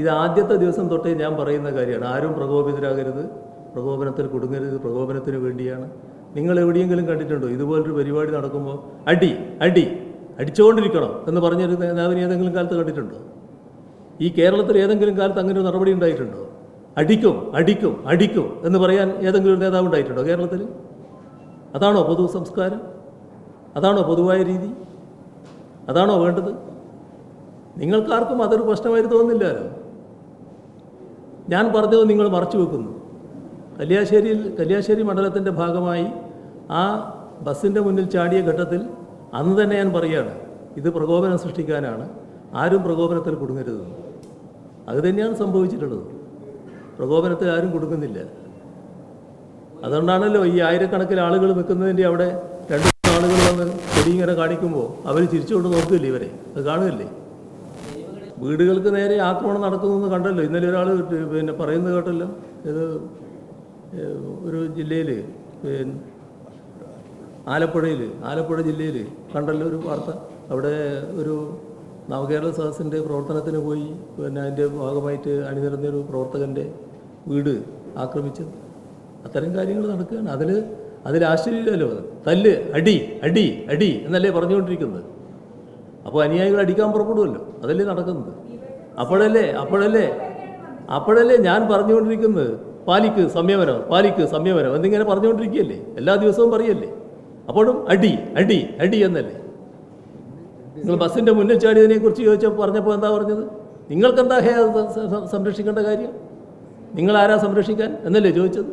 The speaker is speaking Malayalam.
ഇത് ആദ്യത്തെ ദിവസം തൊട്ടേ ഞാൻ പറയുന്ന കാര്യമാണ്. ആരും പ്രകോപിതരാകരുത്, പ്രകോപനത്തിൽ കുടുങ്ങരുത്, പ്രകോപനത്തിന് വേണ്ടിയാണ്. നിങ്ങൾ എവിടെയെങ്കിലും കണ്ടിട്ടുണ്ടോ ഇതുപോലൊരു പരിപാടി നടക്കുമ്പോൾ അടി അടി അടിച്ചുകൊണ്ടിരിക്കണം എന്ന് പറഞ്ഞൊരു നേതാവിനെ ഏതെങ്കിലും കാലത്ത് കണ്ടിട്ടുണ്ടോ? ഈ കേരളത്തിൽ ഏതെങ്കിലും കാലത്ത് അങ്ങനെ ഒരു നടപടി ഉണ്ടായിട്ടുണ്ടോ? അടിക്കും അടിക്കും അടിക്കും എന്ന് പറയാൻ ഏതെങ്കിലും ഒരു നേതാവ് ഉണ്ടായിട്ടുണ്ടോ കേരളത്തിൽ? അതാണോ പൊതു സംസ്കാരം? അതാണോ പൊതുവായ രീതി? അതാണോ വേണ്ടത്? നിങ്ങൾക്കാർക്കും അതൊരു പ്രശ്നമായിട്ട് തോന്നുന്നില്ലല്ലോ. ഞാൻ പറഞ്ഞത് നിങ്ങൾ മറച്ചു വെക്കുന്നു. കല്യാശ്ശേരി മണ്ഡലത്തിൻ്റെ ഭാഗമായി ആ ബസ്സിൻ്റെ മുന്നിൽ ചാടിയ ഘട്ടത്തിൽ അന്ന് തന്നെ ഞാൻ പറയുകയാണ്, ഇത് പ്രകോപനം സൃഷ്ടിക്കാനാണ്, ആരും പ്രകോപനത്തിൽ കുടുങ്ങരുതെന്ന്. അത് തന്നെയാണ് സംഭവിച്ചിട്ടുള്ളത്. പ്രകോപനത്തിൽ ആരും കൊടുക്കുന്നില്ല. അതുകൊണ്ടാണല്ലോ ഈ ആയിരക്കണക്കിന് ആളുകൾ നിൽക്കുന്നതിൻ്റെ അവിടെ രണ്ട് ആളുകൾ വന്ന് ചെടി ഇങ്ങനെ കാണിക്കുമ്പോൾ അവർ ചിരിച്ചുകൊണ്ട് നോക്കില്ലേ ഇവരെ? അത് കാണുകയല്ലേ? വീടുകൾക്ക് നേരെ ആക്രമണം നടക്കുന്നതെന്ന് കണ്ടല്ലോ. ഇന്നലെ ഒരാൾ പിന്നെ പറയുന്നത് കേട്ടല്ലോ. ഇത് ഒരു ജില്ലയിൽ പിന്നെ ആലപ്പുഴ ജില്ലയിൽ കണ്ടല്ലോ ഒരു വാർത്ത. അവിടെ ഒരു നവകേരള സദസ്സിൻ്റെ പ്രവർത്തനത്തിന് പോയി പിന്നെ അതിൻ്റെ ഭാഗമായിട്ട് അണിനിരന്നൊരു പ്രവർത്തകൻ്റെ വീട് ആക്രമിച്ചത്. അത്തരം കാര്യങ്ങൾ നടക്കുകയാണ്. അതിൽ ആശ്ചര്യമില്ലല്ലോ. തല്ല് അടി അടി അടി എന്നല്ലേ പറഞ്ഞുകൊണ്ടിരിക്കുന്നത്. അപ്പോൾ അനുയായികൾ അടിക്കാൻ പുറപ്പെടുമല്ലോ. അതല്ലേ നടക്കുന്നത്. അപ്പോഴല്ലേ ഞാൻ പറഞ്ഞുകൊണ്ടിരിക്കുന്നത് പാലിക്ക് സംയമനം എന്നിങ്ങനെ പറഞ്ഞുകൊണ്ടിരിക്കുകയല്ലേ? എല്ലാ ദിവസവും പറയല്ലേ? അപ്പോഴും അടി അടി അടി എന്നല്ലേ? നിങ്ങൾ ബസ്സിൻ്റെ മുന്നിൽ ചാടിയതിനെക്കുറിച്ച് പറഞ്ഞപ്പോൾ എന്താ പറഞ്ഞത്? നിങ്ങൾക്കെന്താ സംരക്ഷിക്കേണ്ട കാര്യം? നിങ്ങളാരാ സംരക്ഷിക്കാൻ എന്നല്ലേ ചോദിച്ചത്?